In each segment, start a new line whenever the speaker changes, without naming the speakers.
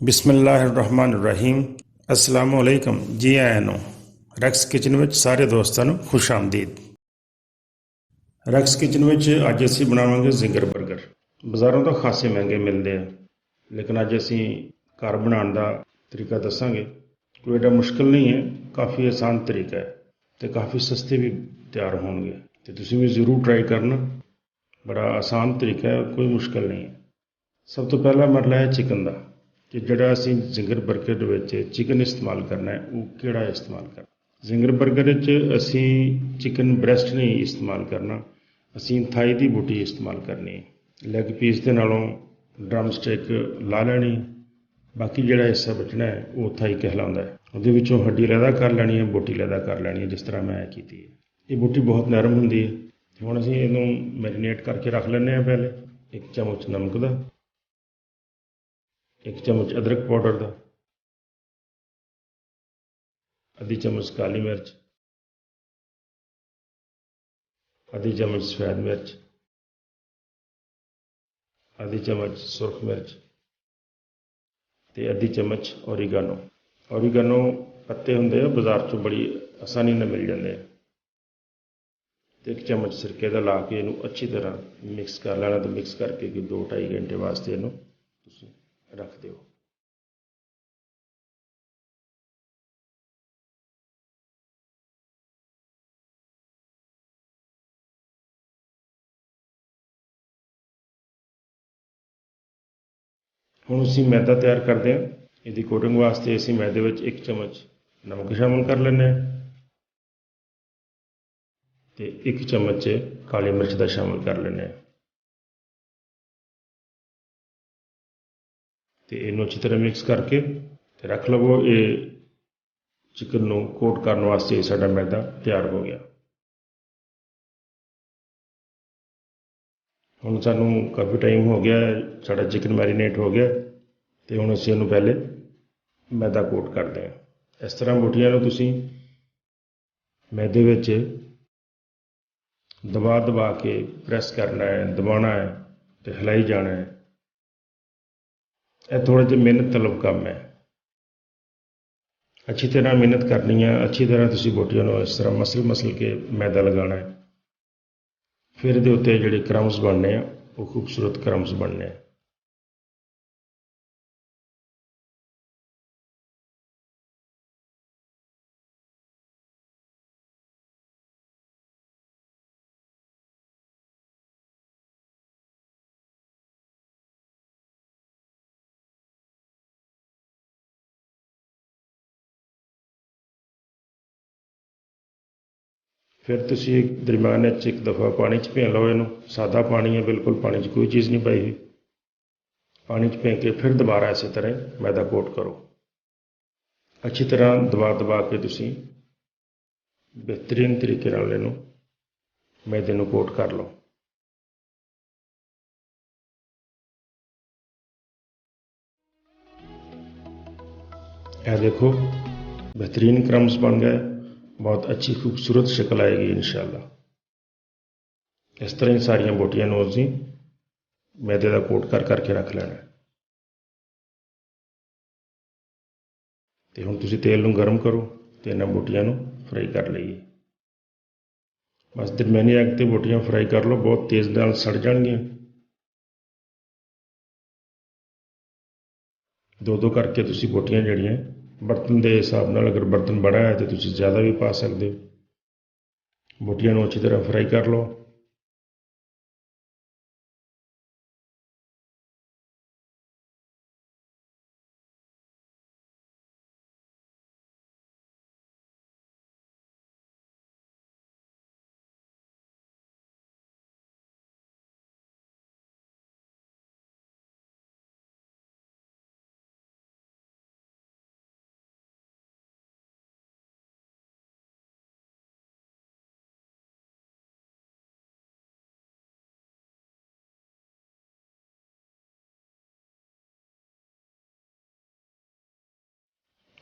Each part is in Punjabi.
ਬਿਸਮਿਲ੍ਲਾਹਿਰਰਹਿਮਾਨਿਰਰਹੀਮ। अस्सलामु अलैकुम। जी आया ਨੂੰ ਰੈਕਸ ਕਿਚਨ ਵਿੱਚ ਸਾਰੇ ਦੋਸਤਾਂ ਨੂੰ ਖੁਸ਼ ਆਮਦੀਦ। ਰੈਕਸ ਕਿਚਨ ਵਿੱਚ ਅੱਜ ਅਸੀਂ ਬਣਾਵਾਂਗੇ ਜ਼ਿੰਗਰ 버ਗਰ। ਬਾਜ਼ਾਰੋਂ ਤਾਂ ਖਾਸੇ ਮਹਿੰਗੇ ਮਿਲਦੇ ਆ, ਲੇਕਿਨ ਅੱਜ ਅਸੀਂ ਘਰ ਬਣਾਉਣ ਦਾ ਤਰੀਕਾ ਦੱਸਾਂਗੇ। ਕੋਈ ਐਡਾ ਮੁਸ਼ਕਿਲ ਨਹੀਂ ਹੈ, ਕਾਫੀ ਆਸਾਨ ਤਰੀਕਾ ਹੈ ਅਤੇ ਕਾਫੀ ਸਸਤੇ ਵੀ ਤਿਆਰ ਹੋਣਗੇ, ਅਤੇ ਤੁਸੀਂ ਵੀ ਜ਼ਰੂਰ ਟਰਾਈ ਕਰਨਾ। ਬੜਾ ਆਸਾਨ ਤਰੀਕਾ ਹੈ, ਕੋਈ ਮੁਸ਼ਕਿਲ ਨਹੀਂ ਹੈ। ਸਭ ਤੋਂ ਪਹਿਲਾ ਮਰਲਾ ਹੈ ਚਿਕਨ ਦਾ, ਕਿ ਜਿਹੜਾ ਅਸੀਂ ਜ਼ਿੰਗਰ 버ਗਰ ਦੇ ਵਿੱਚ ਚਿਕਨ ਇਸਤੇਮਾਲ ਕਰਨਾ ਹੈ, ਉਹ ਕਿਹੜਾ ਇਸਤੇਮਾਲ ਕਰਨਾ। ਜ਼ਿੰਗਰ 버ਗਰ ਵਿੱਚ ਅਸੀਂ ਚਿਕਨ ਬ੍ਰੈਸਟ ਨਹੀਂ ਇਸਤੇਮਾਲ ਕਰਨਾ, ਅਸੀਂ ਥਾਈ ਦੀ ਬੋਟੀ ਇਸਤੇਮਾਲ ਕਰਨੀ ਹੈ। ਲੈਗ ਪੀਸ ਦੇ ਨਾਲੋਂ ਡਰਮ ਸਟਿਕ ਲਾ ਲੈਣੀ, ਬਾਕੀ ਜਿਹੜਾ ਹਿੱਸਾ ਬਚਣਾ ਹੈ ਉਹ ਥਾਈ ਕਹਿਲਾਉਂਦਾ ਹੈ। ਉਹਦੇ ਵਿੱਚੋਂ ਹੱਡੀ ਅਲੱਗਾ ਕਰ ਲੈਣੀ ਹੈ, ਬੋਟੀ ਅਲੱਗਾ ਕਰ ਲੈਣੀ ਹੈ, ਜਿਸ ਤਰ੍ਹਾਂ ਮੈਂ ਕੀਤੀ ਹੈ। ਇਹ ਬੋਟੀ ਬਹੁਤ ਨਰਮ ਹੁੰਦੀ ਹੈ। ਹੁਣ ਅਸੀਂ ਇਹਨੂੰ ਮੈਰੀਨੇਟ ਕਰਕੇ ਰੱਖ ਲੈਂਦੇ ਹਾਂ। ਪਹਿਲੇ 1 ਚਮਚ ਨਮਕ ਦਾ, 1 ਚਮਚ ਅਦਰਕ ਪਾਊਡਰ ਦਾ, ਅੱਧੀ ਚਮਚ ਕਾਲੀ ਮਿਰਚ, ਅੱਧੀ ਚਮਚ ਸਫੈਦ ਮਿਰਚ, ਅੱਧੀ ਚਮਚ ਸੁਰਖ ਮਿਰਚ ਅਤੇ ਅੱਧੀ ਚਮਚ ਔਰੀਗਾਨੋ। ਔਰੀਗਾਨੋ ਪੱਤੇ ਹੁੰਦੇ ਆ, ਬਾਜ਼ਾਰ 'ਚੋਂ ਬੜੀ ਆਸਾਨੀ ਨਾਲ ਮਿਲ ਜਾਂਦੇ ਆ। ਅਤੇ 1 ਚਮਚ ਸਿਰਕੇ ਦਾ ਲਾ ਕੇ ਇਹਨੂੰ ਅੱਛੀ ਤਰ੍ਹਾਂ ਮਿਕਸ ਕਰ ਲੈਣਾ, ਅਤੇ ਮਿਕਸ ਕਰਕੇ 2-2.5 ਘੰਟੇ ਵਾਸਤੇ ਇਹਨੂੰ ਤੁਸੀਂ ਰੱਖ ਦਿਓ। ਹੁਣ ਅਸੀਂ ਮੈਦਾ ਤਿਆਰ ਕਰਦੇ ਹਾਂ। ਇਹਦੀ ਕੋਟਿੰਗ ਵਾਸਤੇ ਅਸੀਂ ਮੈਦੇ ਵਿੱਚ 1 ਚਮਚ ਨਮਕ ਸ਼ਾਮਿਲ ਕਰ ਲੈਂਦੇ ਹਾਂ ਅਤੇ 1 ਚਮਚ ਕਾਲੀ ਮਿਰਚ ਦਾ ਸ਼ਾਮਿਲ ਕਰ ਲੈਂਦੇ ਹਾਂ, ਅਤੇ ਇਹਨੂੰ ਅੱਛੀ ਤਰ੍ਹਾਂ ਮਿਕਸ ਕਰਕੇ ਅਤੇ ਰੱਖ ਲਵੋ। ਇਹ ਚਿਕਨ ਨੂੰ ਕੋਟ ਕਰਨ ਵਾਸਤੇ ਸਾਡਾ ਮੈਦਾ ਤਿਆਰ ਹੋ ਗਿਆ। ਹੁਣ ਸਾਨੂੰ ਕਾਫੀ ਟਾਈਮ ਹੋ ਗਿਆ, ਸਾਡਾ ਚਿਕਨ ਮੈਰੀਨੇਟ ਹੋ ਗਿਆ, ਅਤੇ ਹੁਣ ਅਸੀਂ ਇਹਨੂੰ ਪਹਿਲੇ ਮੈਦਾ ਕੋਟ ਕਰਦੇ ਹਾਂ। ਇਸ ਤਰ੍ਹਾਂ ਬੋਟੀਆਂ ਨੂੰ ਤੁਸੀਂ ਮੈਦੇ ਵਿੱਚ ਦਬਾ ਕੇ ਪ੍ਰੈਸ ਕਰਨਾ ਹੈ, ਦਬਾਉਣਾ ਹੈ ਅਤੇ ਹਿਲਾਈ ਜਾਣਾ ਹੈ। ਇਹ ਥੋੜ੍ਹਾ ਜਿਹਾ ਮਿਹਨਤ ਤਲਬ ਕੰਮ ਹੈ। ਅੱਛੀ ਤਰ੍ਹਾਂ ਮਿਹਨਤ ਕਰਨੀ ਹੈ। ਅੱਛੀ ਤਰ੍ਹਾਂ ਤੁਸੀਂ ਬੋਟੀਆਂ ਨੂੰ ਇਸ ਤਰ੍ਹਾਂ ਮਸਲ ਕੇ ਮੈਦਾ ਲਗਾਉਣਾ ਹੈ। ਫਿਰ ਇਹਦੇ ਉੱਤੇ ਜਿਹੜੇ ਕਰੰਬਸ ਬਣਨੇ ਆ, ਉਹ ਖੂਬਸੂਰਤ ਕਰੰਬਸ ਬਣਨੇ ਆ। ਫਿਰ ਤੁਸੀਂ ਦਰਮਿਆਨ 'ਚ 1 ਦਫਾ ਪਾਣੀ 'ਚ ਭਿਓ ਲਓ ਇਹਨੂੰ। ਸਾਦਾ ਪਾਣੀ ਹੈ ਬਿਲਕੁਲ, ਪਾਣੀ 'ਚ ਕੋਈ ਚੀਜ਼ ਨਹੀਂ ਪਾਈ ਹੋਈ। ਪਾਣੀ 'ਚ ਭਿਓ ਕੇ ਫਿਰ ਦੁਬਾਰਾ ਇਸੇ ਤਰ੍ਹਾਂ ਮੈਦਾ ਕੋਟ ਕਰੋ। ਅੱਛੀ ਤਰ੍ਹਾਂ ਦਬਾ ਕੇ ਤੁਸੀਂ ਬਿਹਤਰੀਨ ਤਰੀਕੇ ਨਾਲ ਇਹਨੂੰ ਮੈਦੇ ਨੂੰ ਕੋਟ ਕਰ ਲਓ। ਇਹ ਦੇਖੋ, बेहतरीन क्रम्स बन गए, बहुत अच्छी खूबसूरत शक्ल आएगी इंशाल्लाह। इस तरह ही सारिया बोटियां ਨੂੰ ਅਸੀਂ मैदे का कोट करके रख लेना। तो हुण तुसीं तेल ਨੂੰ गर्म करो तो इन्हां बोटियां ਨੂੰ फ्राई कर लईए। बस दरमियानी अग ते बोटियां फ्राई कर लो, बहुत तेज़ नाल सड़ जाणगियां। दो करके तुसीं बोटियां जिहड़ियां बर्तन के हिसाब नाल, अगर बर्तन बड़ा है तो तुसीं ज़्यादा भी पा सकते हो। बोटियां नूं अच्छी तरह फ्राई कर लो।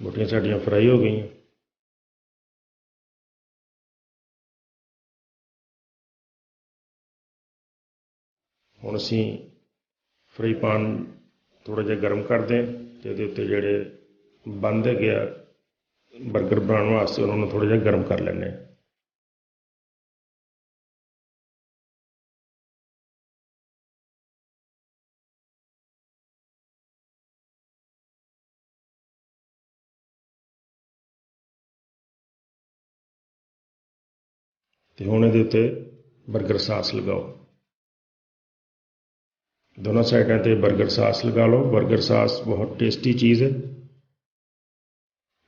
बोटियां साडियां फ्राई हो गई। हुण असीं फ्राई पैन थोड़ा जिहा गर्म कर दें ਤੇ ਇਹਦੇ ਉੱਤੇ ਜਿਹੜੇ ਬੰਦ ਹੈਗੇ ਆ ਬਰਗਰ ਬਣਾਉਣ ਵਾਸਤੇ ਉਹਨਾਂ ਨੂੰ ਥੋੜ੍ਹਾ ਜਿਹਾ ਗਰਮ ਕਰ ਲੈਂਦੇ ਹਾਂ। ਤੇ ਹੁਣ ਇਹਦੇ ਉੱਤੇ ਬਰਗਰ ਸਾਸ ਲਗਾਓ। ਦੋਨੋਂ ਸਾਈਡਾਂ ਤੇ ਬਰਗਰ ਸਾਸ ਲਗਾ ਲਓ। ਬਰਗਰ ਸਾਸ ਬਹੁਤ ਟੇਸਟੀ ਚੀਜ਼ ਹੈ।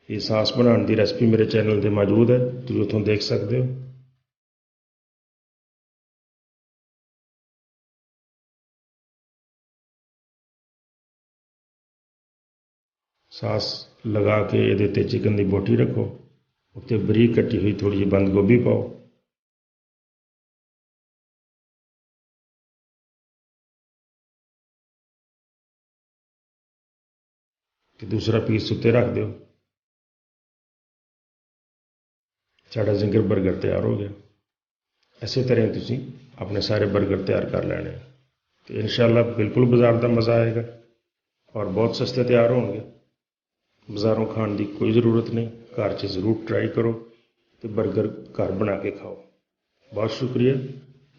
ਇਹ ਸਾਸ ਬਣਾਉਣ ਦੀ ਰੈਸਪੀ ਮੇਰੇ ਚੈਨਲ 'ਤੇ ਮੌਜੂਦ ਹੈ, ਤੁਸੀਂ ਉੱਥੋਂ ਦੇਖ ਸਕਦੇ ਹੋ। ਸਾਸ ਲਗਾ ਕੇ ਇਹਦੇ 'ਤੇ ਚਿਕਨ ਦੀ ਬੋਟੀ ਰੱਖੋ, ਉੱਤੇ ਬਰੀਕ ਕੱਟੀ ਹੋਈ ਥੋੜ੍ਹੀ ਜਿਹੀ ਬੰਦ ਗੋਭੀ ਪਾਓ। ਤੇ ਦੂਸਰਾ ਪੀਸ ਉੱਤੇ ਰੱਖ ਦਿਓ। ਸਾਡਾ ਜ਼ਿੰਗਰ ਬਰਗਰ ਤਿਆਰ ਹੋ ਗਿਆ। ਇਸੇ ਤਰ੍ਹਾਂ ਤੁਸੀਂ ਆਪਣੇ ਸਾਰੇ ਬਰਗਰ ਤਿਆਰ ਕਰ ਲੈਣੇ ਤੇ ਇਨਸ਼ਾਅੱਲਾ ਬਿਲਕੁਲ ਬਾਜ਼ਾਰ ਦਾ ਮਜ਼ਾ ਆਏਗਾ ਔਰ ਬਹੁਤ ਸਸਤੇ ਤਿਆਰ ਹੋਣਗੇ। ਬਾਜ਼ਾਰੋਂ ਖਾਣ ਦੀ ਕੋਈ ਜ਼ਰੂਰਤ ਨਹੀਂ, ਘਰ 'ਚ ਜ਼ਰੂਰ ਟਰਾਈ ਕਰੋ ਤੇ ਬਰਗਰ ਘਰ ਬਣਾ ਕੇ ਖਾਓ। ਬਹੁਤ ਸ਼ੁਕਰੀਆ।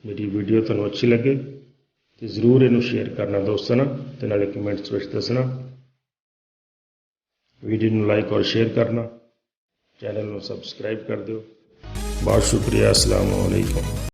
ਮੇਰੀ ਵੀਡੀਓ ਤੁਹਾਨੂੰ ਅੱਛੀ ਲੱਗੇ ਤੇ ਜ਼ਰੂਰ ਇਹਨੂੰ ਸ਼ੇਅਰ ਕਰਨਾ ਦੋਸਤਾਂ ਨਾਲ ਤੇ ਨਾਲੇ ਕਮੈਂਟਸ ਵਿੱਚ ਦੱਸਣਾ। ਵੀਡੀਓ ਨੂੰ ਲਾਈਕ ਔਰ ਸ਼ੇਅਰ ਕਰਨਾ, ਚੈਨਲ ਨੂੰ ਸਬਸਕ੍ਰਾਈਬ ਕਰ ਦਿਓ। ਬਹੁਤ ਸ਼ੁਕਰੀਆ। ਅਸਲਾਮੁ ਅਲੈਕੁਮ।